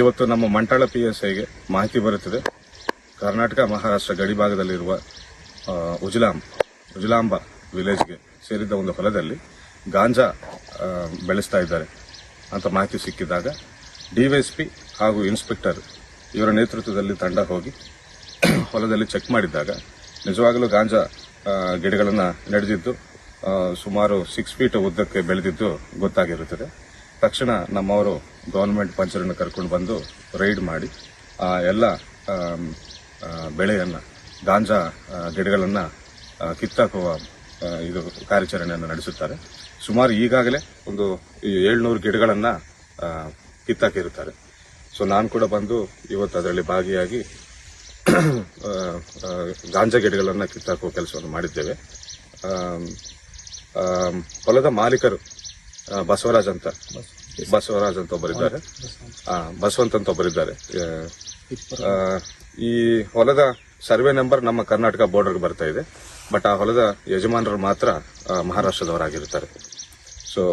ಇವತ್ತು ನಮ್ಮ ಮಂಟಾಳ PSIಗೆ ಮಾಹಿತಿ ಬರುತ್ತದೆ. ಕರ್ನಾಟಕ ಮಹಾರಾಷ್ಟ್ರ ಗಡಿ ಭಾಗದಲ್ಲಿರುವ ಉಜಲಾಂಬ ವಿಲೇಜ್ಗೆ ಸೇರಿದ ಒಂದು ಹೊಲದಲ್ಲಿ ಗಾಂಜಾ ಬೆಳೆಸ್ತಾ ಇದ್ದಾರೆ ಅಂತ ಮಾಹಿತಿ ಸಿಕ್ಕಿದಾಗ DYSP ಹಾಗೂ ಇನ್ಸ್ಪೆಕ್ಟರ್ ಇವರ ನೇತೃತ್ವದಲ್ಲಿ ತಂಡ ಹೋಗಿ ಹೊಲದಲ್ಲಿ ಚೆಕ್ ಮಾಡಿದಾಗ ನಿಜವಾಗಲೂ ಗಾಂಜಾ ಗಿಡಗಳನ್ನು ನಡೆದಿದ್ದು ಸುಮಾರು 6 ಫೀಟ್ ಉದ್ದಕ್ಕೆ ಬೆಳೆದಿದ್ದು ಗೊತ್ತಾಗಿರುತ್ತದೆ. ತಕ್ಷಣ ನಮ್ಮವರು ಗವರ್ನಮೆಂಟ್ ಪಂಚರನ್ನು ಕರ್ಕೊಂಡು ಬಂದು ರೈಡ್ ಮಾಡಿ ಎಲ್ಲ ಬೆಳೆಯನ್ನು ಗಾಂಜಾ ಗಿಡಗಳನ್ನು ಕಿತ್ತಾಕುವ ಇದು ಕಾರ್ಯಾಚರಣೆಯನ್ನು ನಡೆಸುತ್ತಾರೆ. ಸುಮಾರು ಈಗಾಗಲೇ ಒಂದು 700 ಗಿಡಗಳನ್ನು ಕಿತ್ತಾಕಿರುತ್ತಾರೆ. ಸೊ ನಾನು ಕೂಡ ಬಂದು ಇವತ್ತು ಅದರಲ್ಲಿ ಭಾಗಿಯಾಗಿ ಗಾಂಜಾ ಗಿಡಗಳನ್ನು ಕಿತ್ತಾಕುವ ಕೆಲಸವನ್ನು ಮಾಡಿದ್ದೇವೆ. ಹೊಲದ ಮಾಲೀಕರು ಬಸವರಾಜ್ ಅಂತ ಒಬ್ಬರಿದ್ದಾರೆ, ಬಸವಂತ್ ಅಂತ ಒಬ್ಬರಿದ್ದಾರೆ. ಈ ಹೊಲದ ಸರ್ವೆ ನಂಬರ್ ನಮ್ಮ ಕರ್ನಾಟಕ ಬಾರ್ಡರ್ಗೆ ಬರ್ತಾ ಇದೆ, ಬಟ್ ಆ ಹೊಲದ ಯಜಮಾನರು ಮಾತ್ರ ಮಹಾರಾಷ್ಟ್ರದವರಾಗಿರುತ್ತಾರೆ. ಸೊ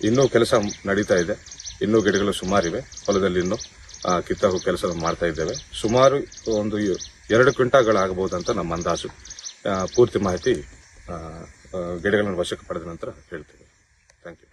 ಇನ್ನೂ ಕೆಲಸ ನಡೀತಾ ಇದೆ, ಇನ್ನೂ ಗಿಡಗಳು ಸುಮಾರಿವೆ ಹೊಲದಲ್ಲಿ, ಇನ್ನೂ ಕಿತ್ತಾಕುವ ಕೆಲಸ ಮಾಡ್ತಾ ಇದ್ದೇವೆ. ಸುಮಾರು ಒಂದು 2 ಕ್ವಿಂಟಾಲ್ಗಳಾಗಬಹುದಂತ ನಮ್ಮ ಅಂದಾಜು. ಪೂರ್ತಿ ಮಾಹಿತಿ ಗಿಡಗಳನ್ನು ವಶಕ್ಕೆ ಪಡೆದ ನಂತರ ಹೇಳ್ತೇವೆ. Thank you.